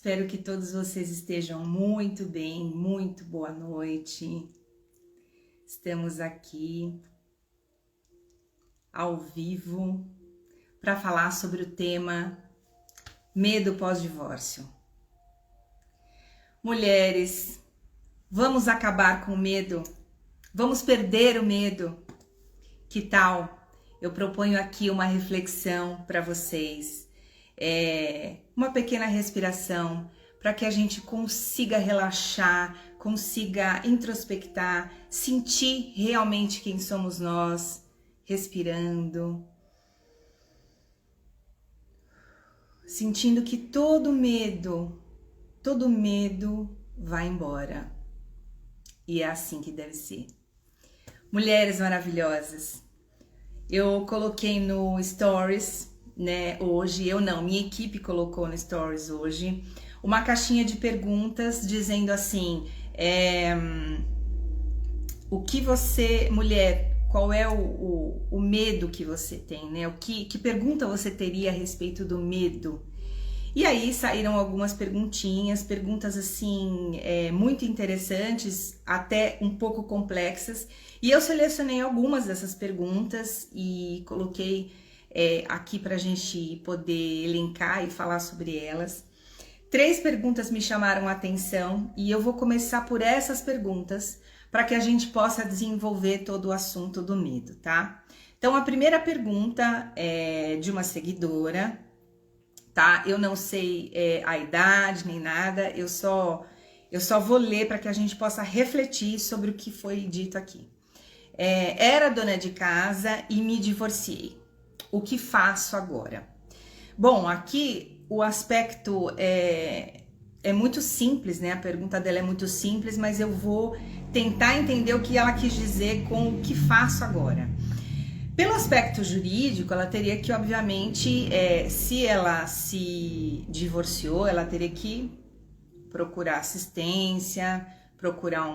Espero que todos vocês estejam muito bem, muito boa noite. Estamos aqui ao vivo para falar sobre o tema medo pós-divórcio. Mulheres, vamos acabar com o medo? Vamos perder o medo? Que tal? Eu proponho aqui uma reflexão para vocês. Uma pequena respiração para que a gente consiga relaxar, consiga introspectar, sentir realmente quem somos nós, respirando, sentindo que todo medo vai embora. E é assim que deve ser. Mulheres maravilhosas, eu coloquei no Stories, né, hoje, minha equipe colocou no Stories hoje, uma caixinha de perguntas dizendo assim, o que você, mulher, qual é o medo que você tem, né, que pergunta você teria a respeito do medo? E aí saíram algumas perguntas assim, muito interessantes, até um pouco complexas, e eu selecionei algumas dessas perguntas e coloquei aqui para a gente poder elencar e falar sobre elas. 3 perguntas me chamaram a atenção e eu vou começar por essas perguntas para que a gente possa desenvolver todo o assunto do medo, tá? Então, a primeira pergunta é de uma seguidora, tá? Eu não sei a idade nem nada, eu só vou ler para que a gente possa refletir sobre o que foi dito aqui. Era dona de casa e me divorciei. O que faço agora? Bom, aqui o aspecto é muito simples, né? A pergunta dela é muito simples, mas eu vou tentar entender o que ela quis dizer com o que faço agora. Pelo aspecto jurídico, ela teria que, obviamente, se ela se divorciou, ela teria que procurar assistência, procurar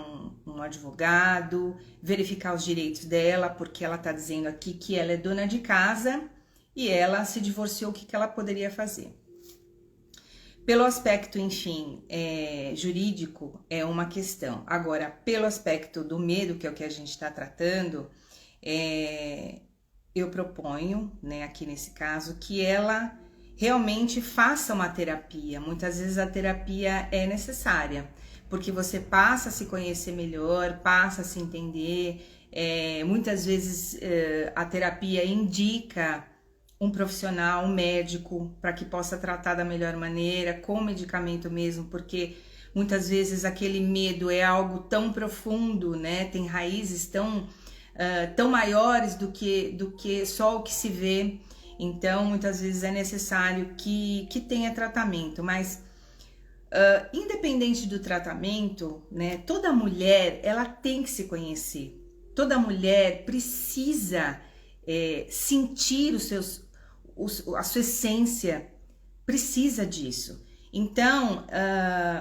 um advogado, verificar os direitos dela, porque ela está dizendo aqui que ela é dona de casa e ela se divorciou, o que ela poderia fazer? Pelo aspecto, enfim, jurídico, é uma questão. Agora, pelo aspecto do medo, que é o que a gente está tratando, eu proponho, né, aqui nesse caso, que ela realmente faça uma terapia. Muitas vezes a terapia é necessária, porque você passa a se conhecer melhor, passa a se entender. Muitas vezes a terapia indica um profissional, um médico, para que possa tratar da melhor maneira, com medicamento mesmo, porque muitas vezes aquele medo é algo tão profundo, né? Tem raízes tão maiores do que só o que se vê. Então, muitas vezes é necessário que tenha tratamento, mas independente do tratamento, né, toda mulher, ela tem que se conhecer. Toda mulher precisa sentir a sua essência, precisa disso. Então,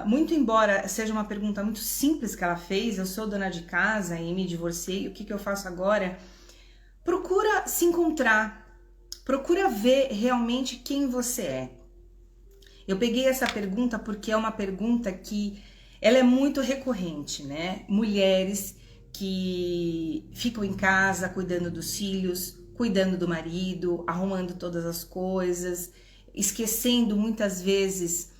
muito embora seja uma pergunta muito simples que ela fez, eu sou dona de casa e me divorciei, o que eu faço agora? Procura se encontrar, procura ver realmente quem você é. Eu peguei essa pergunta porque é uma pergunta que ela é muito recorrente, né? Mulheres que ficam em casa cuidando dos filhos, cuidando do marido, arrumando todas as coisas, esquecendo muitas vezes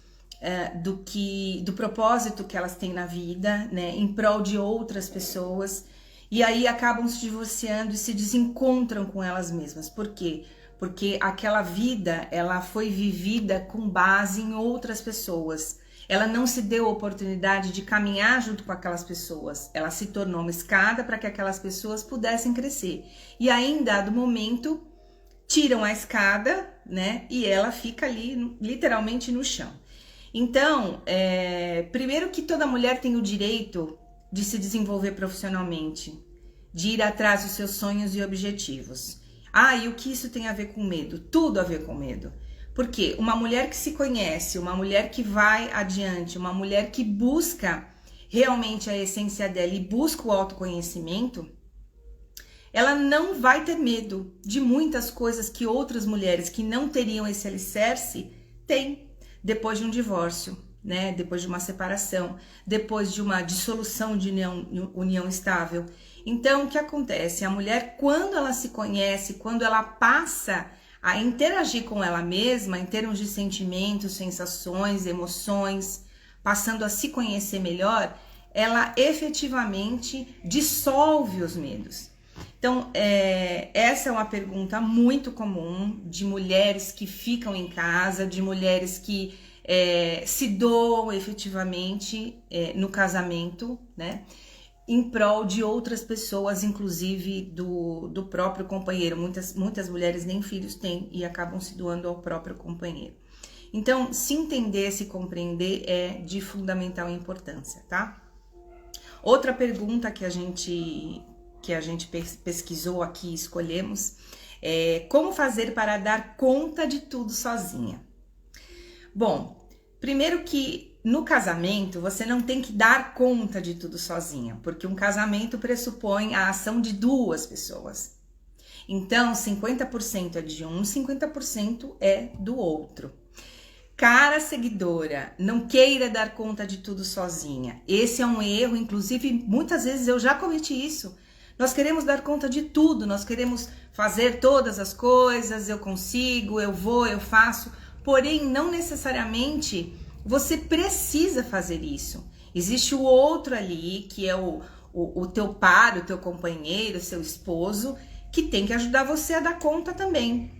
do propósito que elas têm na vida, né? Em prol de outras pessoas, e aí acabam se divorciando e se desencontram com elas mesmas. Por quê? Porque aquela vida, ela foi vivida com base em outras pessoas. Ela não se deu a oportunidade de caminhar junto com aquelas pessoas. Ela se tornou uma escada para que aquelas pessoas pudessem crescer. E aí, em dado momento, tiram a escada, né? E ela fica ali, literalmente, no chão. Então, primeiro que toda mulher tem o direito de se desenvolver profissionalmente, de ir atrás dos seus sonhos e objetivos. E o que isso tem a ver com medo? Tudo a ver com medo. Porque uma mulher que se conhece, uma mulher que vai adiante, uma mulher que busca realmente a essência dela e busca o autoconhecimento, ela não vai ter medo de muitas coisas que outras mulheres que não teriam esse alicerce têm depois de um divórcio. né? Depois de uma separação, depois de uma dissolução de união estável. Então, o que acontece? A mulher, quando ela se conhece, quando ela passa a interagir com ela mesma, em termos de sentimentos, sensações, emoções, passando a se conhecer melhor, ela efetivamente dissolve os medos. Então, essa é uma pergunta muito comum de mulheres que ficam em casa, de mulheres que se doam efetivamente no casamento, né? Em prol de outras pessoas, inclusive do próprio companheiro. Muitas mulheres nem filhos têm e acabam se doando ao próprio companheiro. Então, se entender, se compreender é de fundamental importância, tá? Outra pergunta que a gente pesquisou aqui, escolhemos, é como fazer para dar conta de tudo sozinha? Bom, primeiro que no casamento você não tem que dar conta de tudo sozinha, porque um casamento pressupõe a ação de duas pessoas. Então, 50% é de um, 50% é do outro. Cara seguidora, não queira dar conta de tudo sozinha. Esse é um erro, inclusive muitas vezes eu já cometi isso. Nós queremos dar conta de tudo, nós queremos fazer todas as coisas, eu consigo, eu vou, eu faço. Porém, não necessariamente você precisa fazer isso. Existe o outro ali, que é o teu par, o teu companheiro, o seu esposo, que tem que ajudar você a dar conta também.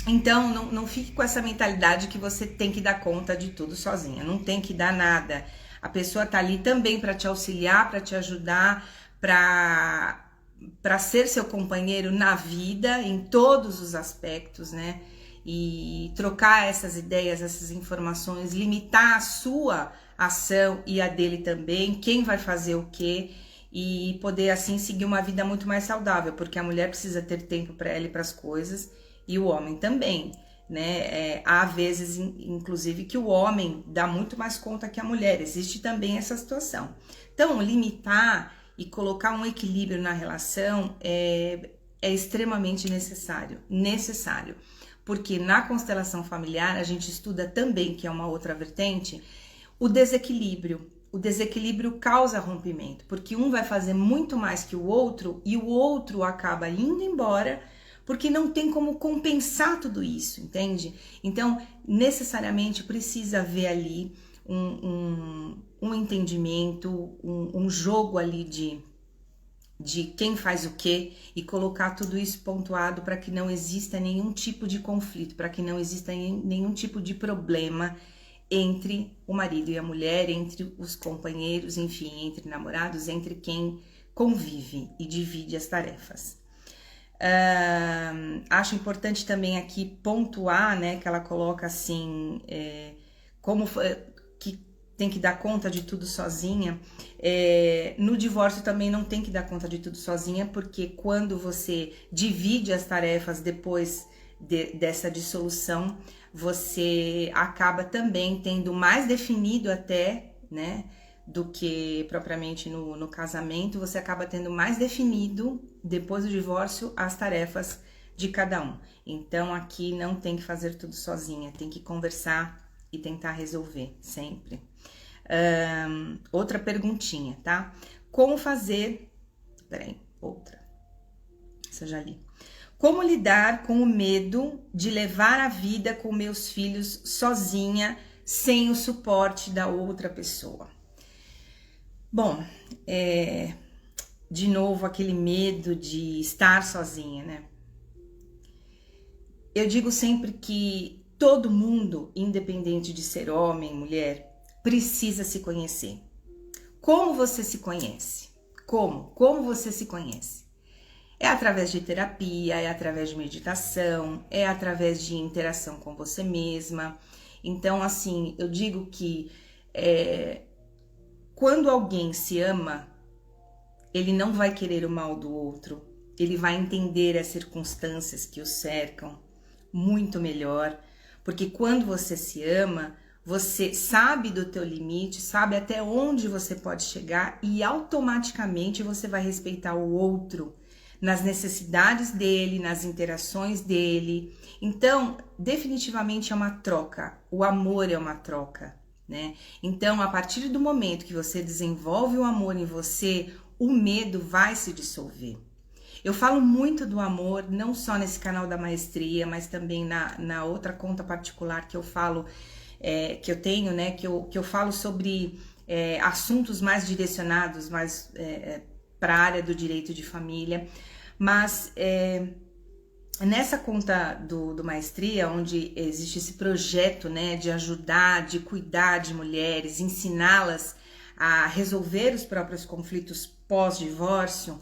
Então, não fique com essa mentalidade que você tem que dar conta de tudo sozinha. Não tem que dar nada. A pessoa tá ali também para te auxiliar, para te ajudar, para ser seu companheiro na vida, em todos os aspectos, né? E trocar essas ideias, essas informações, limitar a sua ação e a dele também, quem vai fazer o quê, e poder assim seguir uma vida muito mais saudável, porque a mulher precisa ter tempo para ela e para as coisas, e o homem também, né? Há vezes, inclusive, que o homem dá muito mais conta que a mulher, existe também essa situação. Então, limitar e colocar um equilíbrio na relação é extremamente necessário, porque na constelação familiar a gente estuda também, que é uma outra vertente, o desequilíbrio. O desequilíbrio causa rompimento, porque um vai fazer muito mais que o outro e o outro acaba indo embora, porque não tem como compensar tudo isso, entende? Então, necessariamente precisa haver ali um entendimento, um jogo ali de quem faz o quê e colocar tudo isso pontuado para que não exista nenhum tipo de conflito, para que não exista nenhum tipo de problema entre o marido e a mulher, entre os companheiros, enfim, entre namorados, entre quem convive e divide as tarefas. Acho importante também aqui pontuar, né, que ela coloca assim, que tem que dar conta de tudo sozinha. No divórcio também não tem que dar conta de tudo sozinha, porque quando você divide as tarefas depois dessa dissolução, você acaba também tendo mais definido até, né, do que propriamente no casamento, você acaba tendo mais definido, depois do divórcio, as tarefas de cada um. Então, aqui não tem que fazer tudo sozinha, tem que conversar e tentar resolver, sempre. Outra perguntinha, tá? Como fazer... Peraí, outra. Essa eu já li. Como lidar com o medo de levar a vida com meus filhos sozinha, sem o suporte da outra pessoa? Bom, de novo, aquele medo de estar sozinha, né? Eu digo sempre que todo mundo, independente de ser homem, mulher, precisa se conhecer. Como você se conhece? Como você se conhece? É através de terapia, é através de meditação, é através de interação com você mesma. Então, assim, eu digo que quando alguém se ama, ele não vai querer o mal do outro, ele vai entender as circunstâncias que o cercam muito melhor, porque quando você se ama, você sabe do teu limite, sabe até onde você pode chegar e automaticamente você vai respeitar o outro nas necessidades dele, nas interações dele. Então, definitivamente é uma troca. O amor é uma troca, né? Então, a partir do momento que você desenvolve o amor em você, o medo vai se dissolver. Eu falo muito do amor, não só nesse canal da maestria, mas também na outra conta particular que eu falo, que eu tenho, né? Que eu falo sobre assuntos mais direcionados, mais para a área do direito de família. Mas nessa conta do Maestria, onde existe esse projeto, né, de ajudar, de cuidar de mulheres, ensiná-las a resolver os próprios conflitos pós-divórcio,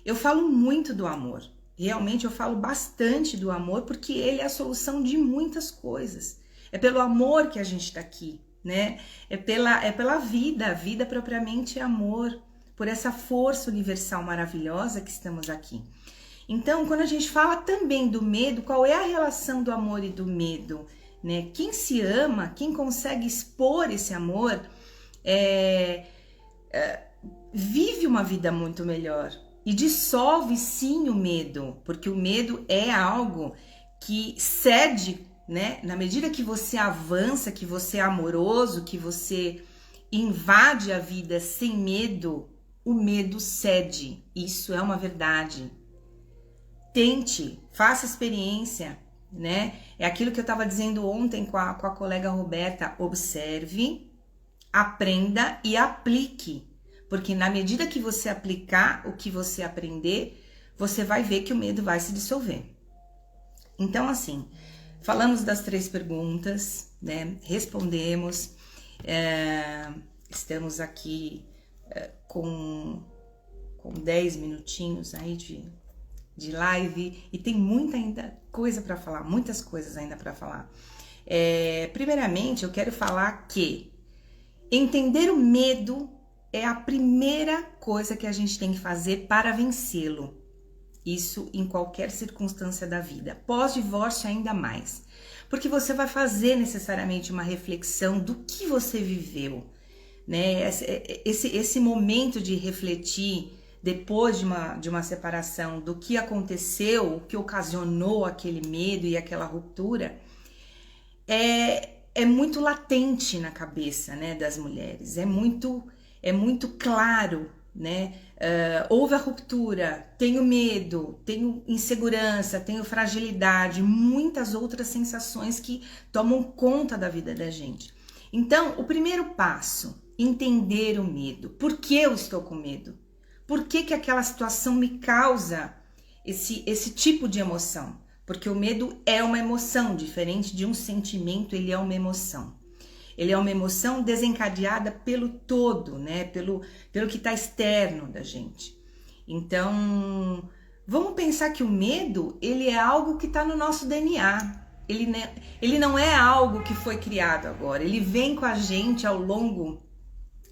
eu falo muito do amor. Realmente eu falo bastante do amor, porque ele é a solução de muitas coisas. É pelo amor que a gente está aqui, né? É pela vida. A vida propriamente é amor, por essa força universal maravilhosa que estamos aqui. Então, quando a gente fala também do medo, qual é a relação do amor e do medo, né? Quem se ama, quem consegue expor esse amor, vive uma vida muito melhor e dissolve sim o medo, porque o medo é algo que cede, né? Na medida que você avança, que você é amoroso, que você invade a vida sem medo, o medo cede. Isso é uma verdade. Tente, faça experiência, né? É aquilo que eu estava dizendo ontem com a colega Roberta. Observe, aprenda e aplique. Porque na medida que você aplicar o que você aprender, você vai ver que o medo vai se dissolver. Então, assim, falamos das 3 perguntas, né? Respondemos. Estamos aqui com 10 minutinhos aí de live e tem muita ainda coisa para falar, muitas coisas ainda para falar. Primeiramente, eu quero falar que entender o medo é a primeira coisa que a gente tem que fazer para vencê-lo. Isso em qualquer circunstância da vida. Pós-divórcio ainda mais. Porque você vai fazer necessariamente uma reflexão do que você viveu, né? Esse momento de refletir depois de uma separação, do que aconteceu, o que ocasionou aquele medo e aquela ruptura, é muito latente na cabeça, né, das mulheres. É muito claro, né? Houve a ruptura, tenho medo, tenho insegurança, tenho fragilidade, muitas outras sensações que tomam conta da vida da gente. Então, o primeiro passo, entender o medo. Por que eu estou com medo? Por que aquela situação me causa esse tipo de emoção? Porque o medo é uma emoção, diferente de um sentimento, ele é uma emoção. Ele é uma emoção desencadeada pelo todo, né? Pelo que está externo da gente. Então, vamos pensar que o medo, ele é algo que está no nosso DNA. Ele não é algo que foi criado agora. Ele vem com a gente ao longo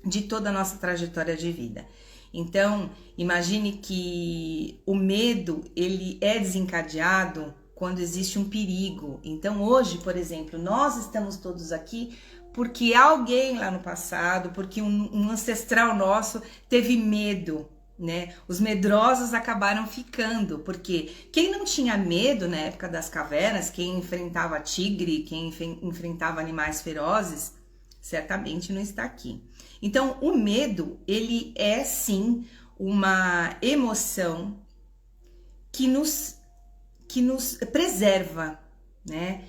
de toda a nossa trajetória de vida. Então, imagine que o medo, ele é desencadeado quando existe um perigo. Então, hoje, por exemplo, nós estamos todos aqui porque alguém lá no passado, porque um ancestral nosso teve medo, né? Os medrosos acabaram ficando, porque quem não tinha medo na época das cavernas, quem enfrentava tigre, quem enfrentava animais ferozes, certamente não está aqui. Então, o medo, ele é sim uma emoção que nos preserva, né?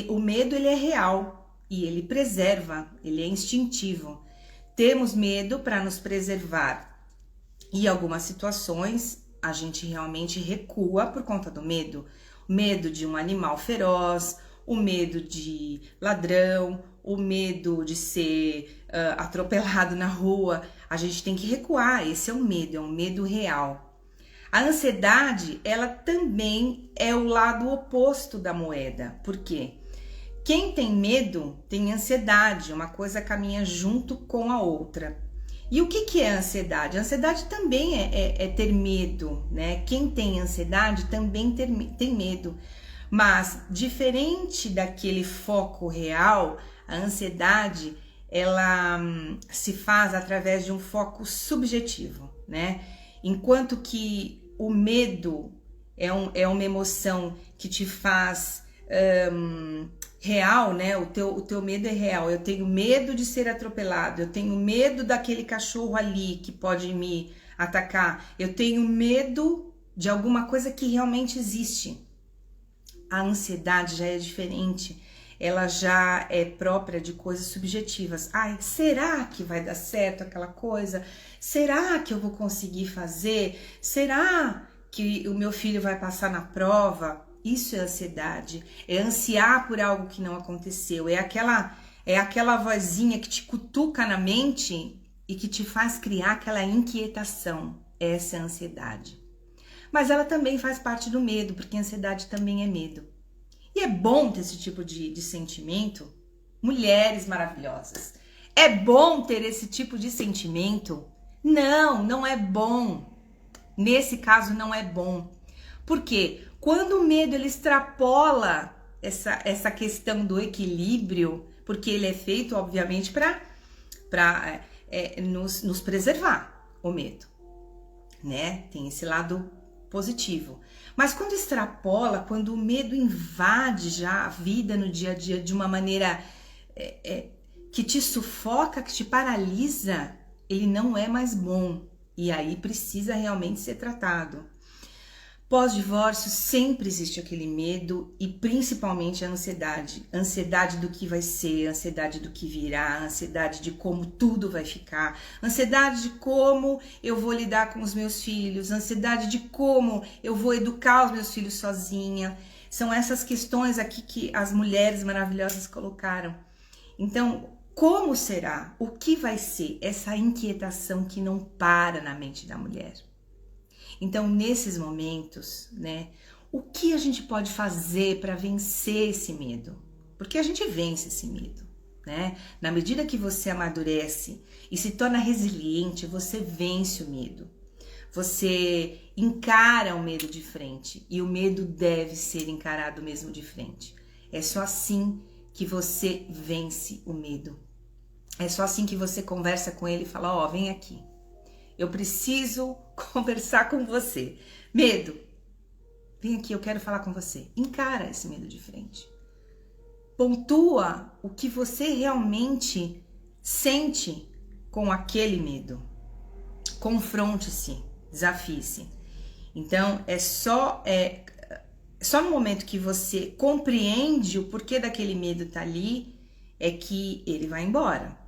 O medo, ele é real e ele preserva, ele é instintivo. Temos medo para nos preservar. E em algumas situações, a gente realmente recua por conta do medo. O medo de um animal feroz, o medo de ladrão, o medo de ser atropelado na rua. A gente tem que recuar, esse é um medo real. A ansiedade, ela também é o lado oposto da moeda. Por quê? Quem tem medo tem ansiedade, uma coisa caminha junto com a outra. E o que é a ansiedade? A ansiedade também é ter medo, né? Quem tem ansiedade também tem medo. Mas, diferente daquele foco real, a ansiedade, ela se faz através de um foco subjetivo, né? Enquanto que o medo é uma emoção que te faz real, né? O teu medo é real. Eu tenho medo de ser atropelado, eu tenho medo daquele cachorro ali que pode me atacar, eu tenho medo de alguma coisa que realmente existe. A ansiedade já é diferente, ela já é própria de coisas subjetivas. Ai, será que vai dar certo aquela coisa? Será que eu vou conseguir fazer? Será que o meu filho vai passar na prova? Isso é ansiedade, é ansiar por algo que não aconteceu, é aquela vozinha que te cutuca na mente e que te faz criar aquela inquietação. Essa é a ansiedade. Mas ela também faz parte do medo, porque a ansiedade também é medo. E é bom ter esse tipo de sentimento, mulheres maravilhosas. É bom ter esse tipo de sentimento? Não, não é bom. Nesse caso não é bom. Por quê? Quando o medo ele extrapola essa questão do equilíbrio, porque ele é feito, obviamente, para nos preservar, o medo, né? Tem esse lado positivo. Mas quando extrapola, quando o medo invade já a vida no dia a dia de uma maneira que te sufoca, que te paralisa, ele não é mais bom. E aí precisa realmente ser tratado. Pós-divórcio sempre existe aquele medo e principalmente a ansiedade. Ansiedade do que vai ser, ansiedade do que virá, ansiedade de como tudo vai ficar, ansiedade de como eu vou lidar com os meus filhos, ansiedade de como eu vou educar os meus filhos sozinha. São essas questões aqui que as mulheres maravilhosas colocaram. Então, como será? O que vai ser essa inquietação que não para na mente da mulher? Então, nesses momentos, né, o que a gente pode fazer para vencer esse medo? Porque a gente vence esse medo, né? Na medida que você amadurece e se torna resiliente, você vence o medo. Você encara o medo de frente e o medo deve ser encarado mesmo de frente. É só assim que você vence o medo. É só assim que você conversa com ele e fala, ó, vem aqui. Eu preciso conversar com você. Medo, vem aqui, eu quero falar com você. Encara esse medo de frente. Pontua o que você realmente sente com aquele medo. Confronte-se, desafie-se. Então, é só no momento que você compreende o porquê daquele medo tá ali, é que ele vai embora.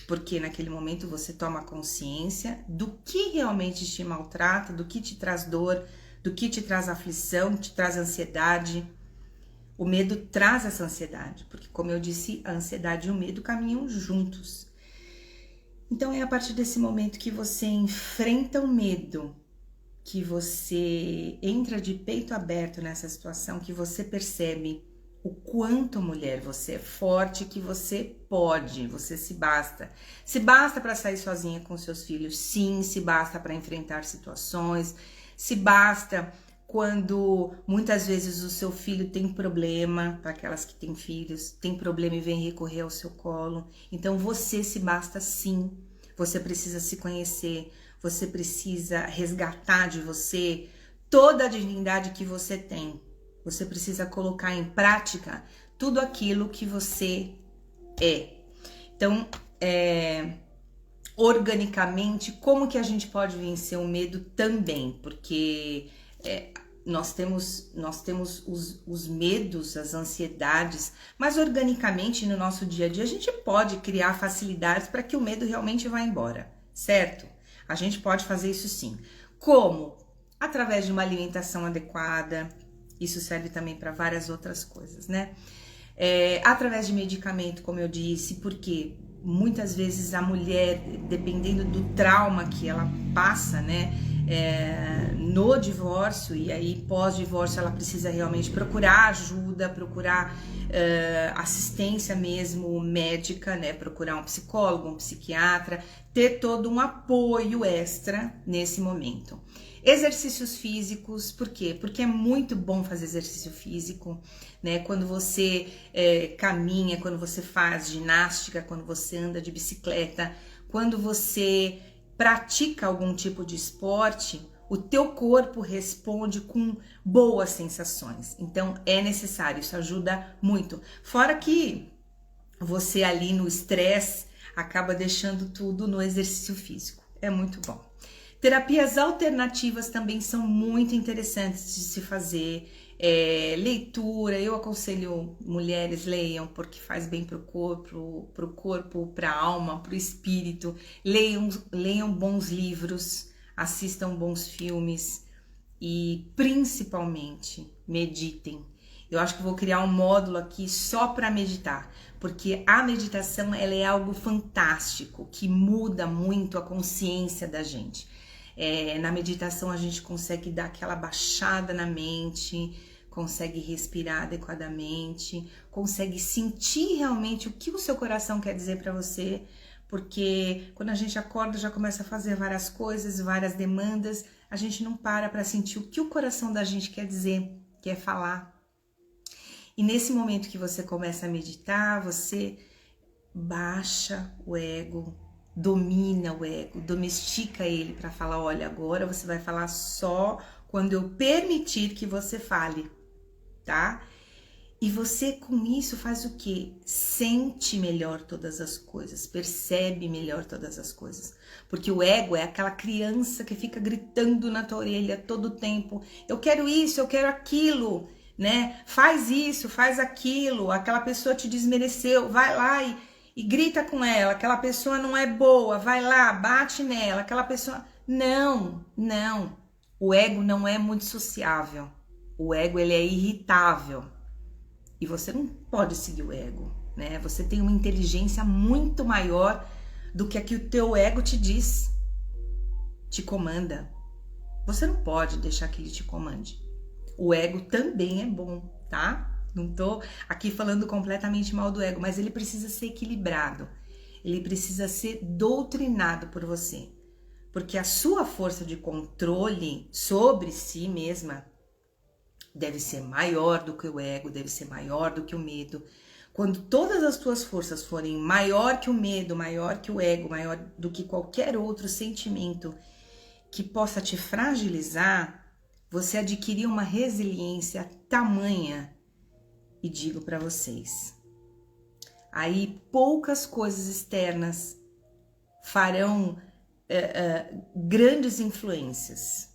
Porque naquele momento você toma consciência do que realmente te maltrata, do que te traz dor, do que te traz aflição, te traz ansiedade. O medo traz essa ansiedade, porque como eu disse, a ansiedade e o medo caminham juntos. Então é a partir desse momento que você enfrenta o medo, que você entra de peito aberto nessa situação, que você percebe o quanto, mulher, você é forte, que você pode, você se basta. Se basta para sair sozinha com seus filhos, sim, se basta para enfrentar situações, se basta quando muitas vezes o seu filho tem problema, para aquelas que têm filhos, tem problema e vem recorrer ao seu colo. Então você se basta sim, você precisa se conhecer, você precisa resgatar de você toda a dignidade que você tem. Você precisa colocar em prática tudo aquilo que você é. Então, organicamente, como que a gente pode vencer o medo também? Porque nós temos os medos, as ansiedades, mas organicamente no nosso dia a dia a gente pode criar facilidades para que o medo realmente vá embora, certo? A gente pode fazer isso sim. Como? Através de uma alimentação adequada. Isso serve também para várias outras coisas, né? Através de medicamento, como eu disse, porque muitas vezes a mulher, dependendo do trauma que ela passa, né? No divórcio, e aí pós-divórcio ela precisa realmente procurar ajuda, procurar assistência mesmo médica, né? Procurar um psicólogo, um psiquiatra, ter todo um apoio extra nesse momento. Exercícios físicos, por quê? Porque é muito bom fazer exercício físico, né? Quando você caminha, quando você faz ginástica, quando você anda de bicicleta, quando você pratica algum tipo de esporte, o teu corpo responde com boas sensações. Então é necessário, isso ajuda muito. Fora que você ali no estresse acaba deixando tudo no exercício físico. É muito bom. Terapias alternativas também são muito interessantes de se fazer. Leitura, eu aconselho mulheres leiam porque faz bem para o corpo, para a alma, para o espírito. Leiam bons livros, assistam bons filmes e principalmente meditem. Eu acho que vou criar um módulo aqui só para meditar, porque a meditação ela é algo fantástico que muda muito a consciência da gente. Na meditação a gente consegue dar aquela baixada na mente, consegue respirar adequadamente, consegue sentir realmente o que o seu coração quer dizer para você, porque quando a gente acorda já começa a fazer várias coisas, várias demandas, a gente não para sentir o que o coração da gente quer dizer, quer falar. E nesse momento que você começa a meditar, você baixa o ego, domina o ego, domestica ele para falar, olha, agora você vai falar só quando eu permitir que você fale, tá? E você com isso faz o quê? Sente melhor todas as coisas, percebe melhor todas as coisas. Porque o ego é aquela criança que fica gritando na tua orelha todo o tempo, eu quero isso, eu quero aquilo, né? Faz isso, faz aquilo, aquela pessoa te desmereceu, vai lá e grita com ela, aquela pessoa não é boa, vai lá, bate nela, aquela pessoa... Não. O ego não é muito sociável. O ego, ele é irritável. E você não pode seguir o ego, né? Você tem uma inteligência muito maior do que a que o teu ego te diz, te comanda. Você não pode deixar que ele te comande. O ego também é bom, tá? Não tô aqui falando completamente mal do ego, mas ele precisa ser equilibrado. Ele precisa ser doutrinado por você. Porque a sua força de controle sobre si mesma deve ser maior do que o ego, deve ser maior do que o medo. Quando todas as tuas forças forem maior que o medo, maior que o ego, maior do que qualquer outro sentimento que possa te fragilizar, você adquirir uma resiliência tamanha. E digo para vocês, aí poucas coisas externas farão grandes influências.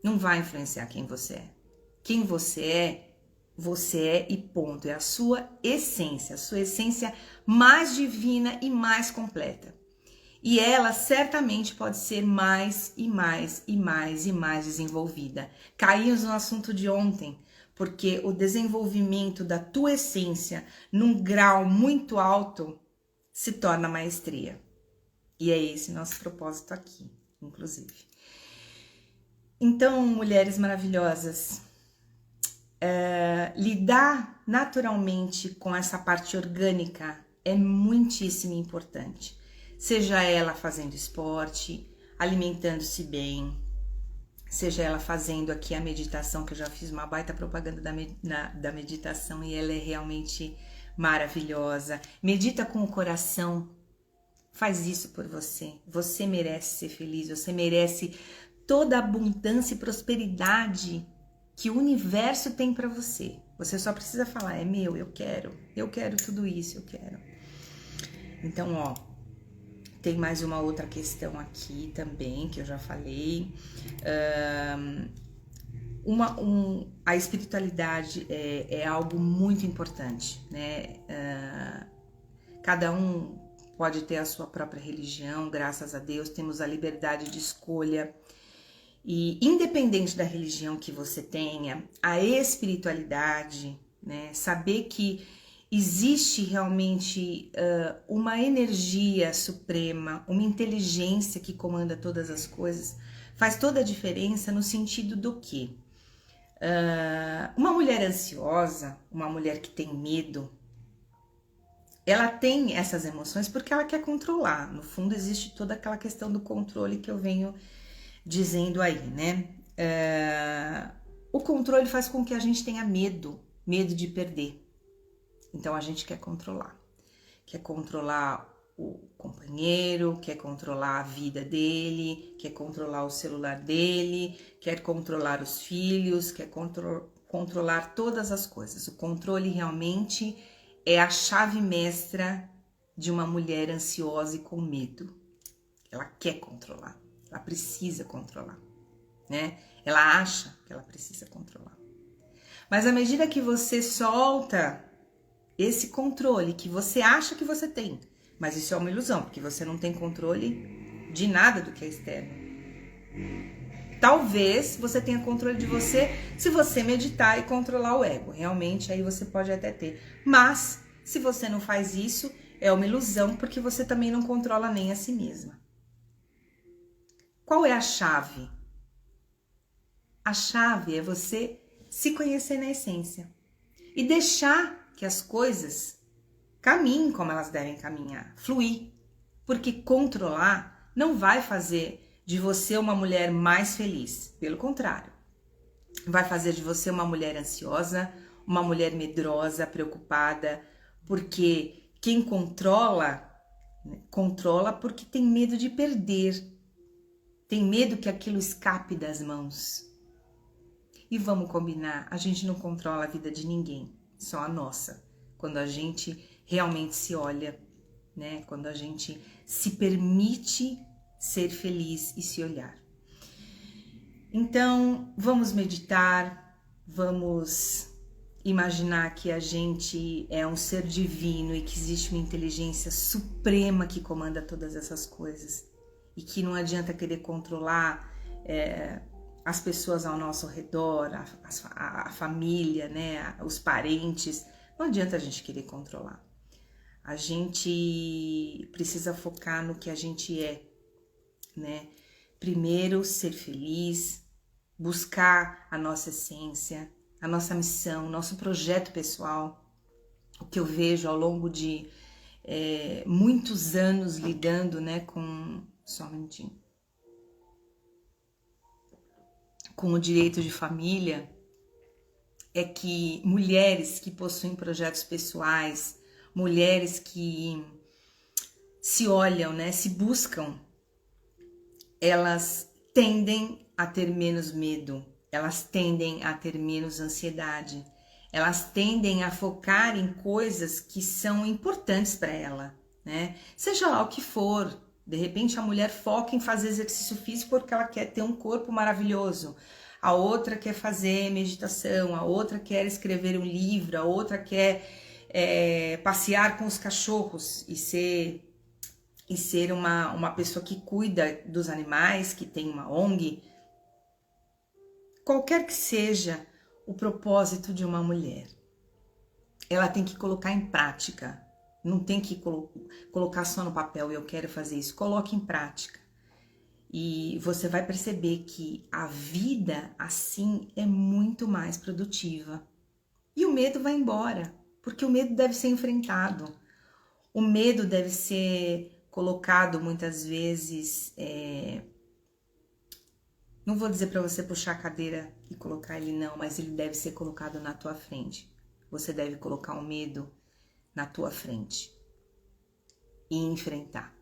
Não vai influenciar quem você é. Quem você é e ponto. É a sua essência mais divina e mais completa. E ela certamente pode ser mais e mais desenvolvida. Caímos no assunto de ontem, porque o desenvolvimento da tua essência num grau muito alto se torna maestria. E é esse nosso propósito aqui, inclusive. Então, mulheres maravilhosas, lidar naturalmente com essa parte orgânica é muitíssimo importante. Seja ela fazendo esporte, alimentando-se bem, seja ela fazendo aqui a meditação, que eu já fiz uma baita propaganda da meditação e ela é realmente maravilhosa. Medita com o coração, faz isso por você. Você merece ser feliz, você merece toda a abundância e prosperidade que o universo tem para você. Você só precisa falar, é meu, eu quero tudo isso, eu quero. Então, ó, tem mais uma outra questão aqui também, que eu já falei. A espiritualidade é algo muito importante, né? Cada um pode ter a sua própria religião, graças a Deus, temos a liberdade de escolha. E independente da religião que você tenha, a espiritualidade, né? Saber que existe realmente uma energia suprema, uma inteligência que comanda todas as coisas, faz toda a diferença no sentido do que uma mulher ansiosa, uma mulher que tem medo, ela tem essas emoções porque ela quer controlar. No fundo, existe toda aquela questão do controle que eu venho dizendo aí, né? O controle faz com que a gente tenha medo de perder. Então a gente quer controlar o companheiro, quer controlar a vida dele, quer controlar o celular dele, quer controlar os filhos, quer controlar todas as coisas. O controle realmente é a chave mestra de uma mulher ansiosa e com medo. Ela quer controlar, ela precisa controlar, né? Ela acha que ela precisa controlar. Mas à medida que você solta esse controle que você acha que você tem, mas isso é uma ilusão, porque você não tem controle de nada do que é externo. Talvez você tenha controle de você se você meditar e controlar o ego. Realmente, aí você pode até ter. Mas, se você não faz isso, é uma ilusão, porque você também não controla nem a si mesma. Qual é a chave? A chave é você se conhecer na essência e deixar que as coisas caminhem como elas devem caminhar, fluir. Porque controlar não vai fazer de você uma mulher mais feliz. Pelo contrário, vai fazer de você uma mulher ansiosa, uma mulher medrosa, preocupada, porque quem controla, controla porque tem medo de perder, tem medo que aquilo escape das mãos. E vamos combinar, a gente não controla a vida de ninguém, só a nossa. Quando a gente realmente se olha, né? Quando a gente se permite ser feliz e se olhar. Então, vamos meditar, vamos imaginar que a gente é um ser divino e que existe uma inteligência suprema que comanda todas essas coisas e que não adianta querer controlar as pessoas ao nosso redor, a família, né, os parentes. Não adianta a gente querer controlar. A gente precisa focar no que a gente é, né? Primeiro, ser feliz, buscar a nossa essência, a nossa missão, nosso projeto pessoal. O que eu vejo ao longo de muitos anos lidando, né, com... Só um minutinho. Com o direito de família, é que mulheres que possuem projetos pessoais, mulheres que se olham, né, se buscam, elas tendem a ter menos medo, elas tendem a ter menos ansiedade, elas tendem a focar em coisas que são importantes para ela, né? Seja lá o que for, de repente a mulher foca em fazer exercício físico porque ela quer ter um corpo maravilhoso, a outra quer fazer meditação, a outra quer escrever um livro, a outra quer passear com os cachorros e ser uma pessoa que cuida dos animais, que tem uma ONG. Qualquer que seja o propósito de uma mulher, ela tem que colocar em prática. Não tem que colocar só no papel, eu quero fazer isso. Coloque em prática. E você vai perceber que a vida assim é muito mais produtiva. E o medo vai embora, porque o medo deve ser enfrentado. O medo deve ser colocado muitas vezes... Não vou dizer para você puxar a cadeira e colocar ele não, mas ele deve ser colocado na tua frente. Você deve colocar o medo na tua frente e enfrentar.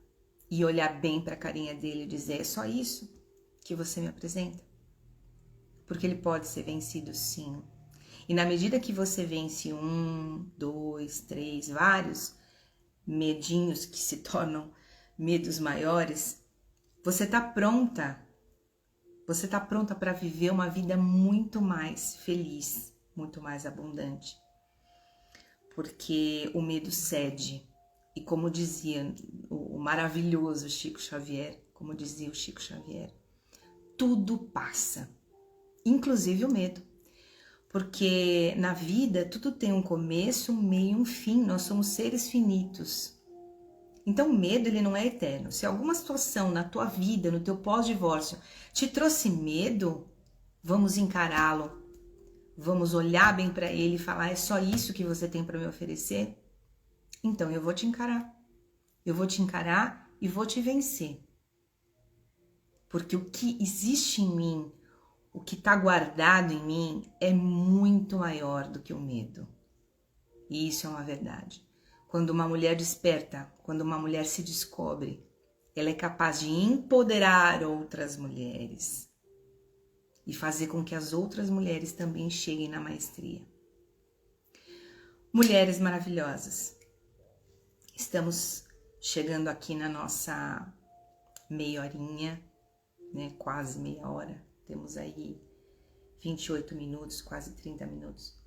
E olhar bem para a carinha dele e dizer, é só isso que você me apresenta? Porque ele pode ser vencido sim. E na medida que você vence 1, 2, 3, vários medinhos que se tornam medos maiores, você tá pronta. Você tá pronta para viver uma vida muito mais feliz, muito mais abundante. Porque o medo cede. E como dizia o maravilhoso Chico Xavier, como dizia o Chico Xavier, tudo passa, inclusive o medo. Porque na vida tudo tem um começo, um meio e um fim, nós somos seres finitos. Então o medo ele não é eterno. Se alguma situação na tua vida, no teu pós-divórcio, te trouxe medo, vamos encará-lo. Vamos olhar bem para ele e falar, é só isso que você tem para me oferecer? Então eu vou te encarar. Eu vou te encarar e vou te vencer. Porque o que existe em mim, o que está guardado em mim é muito maior do que o medo. E isso é uma verdade. Quando uma mulher desperta, quando uma mulher se descobre, ela é capaz de empoderar outras mulheres e fazer com que as outras mulheres também cheguem na maestria. Mulheres maravilhosas, estamos chegando aqui na nossa meia horinha, né? Quase meia hora. Temos aí 28 minutos, quase 30 minutos.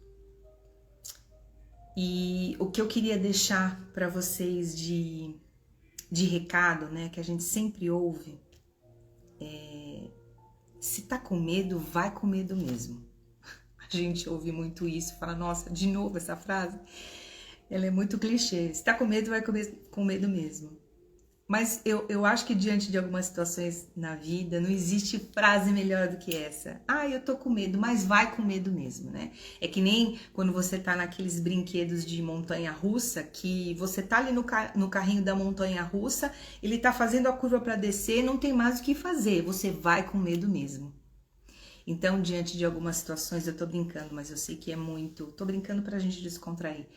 E o que eu queria deixar para vocês de recado, né, que a gente sempre ouve, se tá com medo, vai com medo mesmo. A gente ouve muito isso, fala, nossa, de novo essa frase, ela é muito clichê. Se tá com medo, vai com medo mesmo. Mas eu acho que diante de algumas situações na vida, não existe frase melhor do que essa. Ah, eu tô com medo, mas vai com medo mesmo, né? É que nem quando você tá naqueles brinquedos de montanha-russa, que você tá ali no carrinho da montanha-russa, ele tá fazendo a curva para descer, não tem mais o que fazer, você vai com medo mesmo. Então, diante de algumas situações, eu tô brincando, mas eu sei que é muito... Tô brincando pra gente descontrair.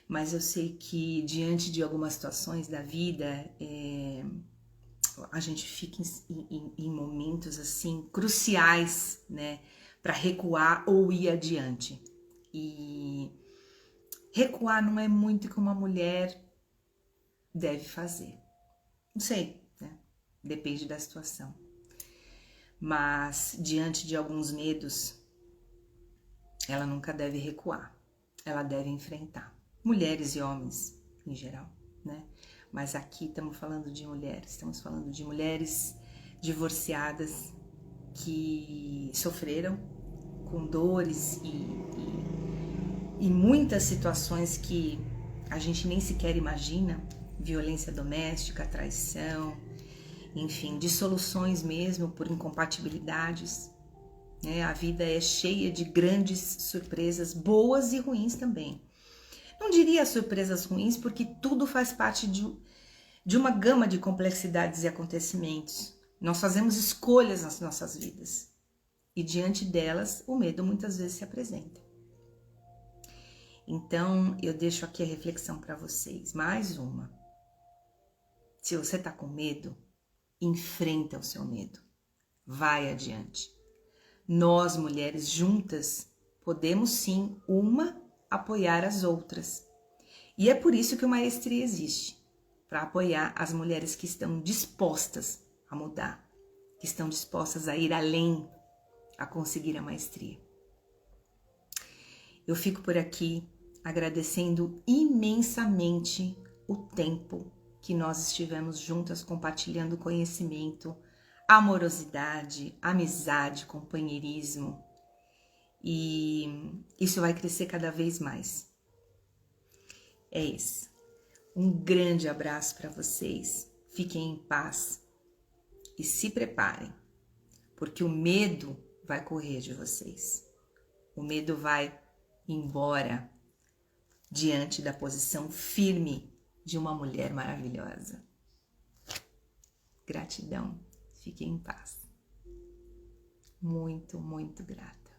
Mas eu sei que diante de algumas situações da vida, a gente fica em momentos assim cruciais, né, para recuar ou ir adiante. E recuar não é muito que uma mulher deve fazer. Não sei, né? Depende da situação. Mas diante de alguns medos, ela nunca deve recuar. Ela deve enfrentar. Mulheres e homens em geral, né? Mas aqui estamos falando de mulheres, estamos falando de mulheres divorciadas que sofreram com dores e muitas situações que a gente nem sequer imagina, violência doméstica, traição, enfim, dissoluções mesmo por incompatibilidades, né? A vida é cheia de grandes surpresas, boas e ruins também. Não diria surpresas ruins, porque tudo faz parte de uma gama de complexidades e acontecimentos. Nós fazemos escolhas nas nossas vidas. E diante delas, o medo muitas vezes se apresenta. Então, eu deixo aqui a reflexão para vocês. Mais uma. Se você está com medo, enfrenta o seu medo. Vai adiante. Nós, mulheres juntas, podemos sim apoiar as outras. E é por isso que o Maestria existe, para apoiar as mulheres que estão dispostas a mudar, que estão dispostas a ir além, a conseguir a maestria. Eu fico por aqui agradecendo imensamente o tempo que nós estivemos juntas compartilhando conhecimento, amorosidade, amizade, companheirismo. E isso vai crescer cada vez mais. É isso. Um grande abraço para vocês. Fiquem em paz e se preparem, porque o medo vai correr de vocês. O medo vai embora diante da posição firme de uma mulher maravilhosa. Gratidão. Fiquem em paz. Muito, muito grata.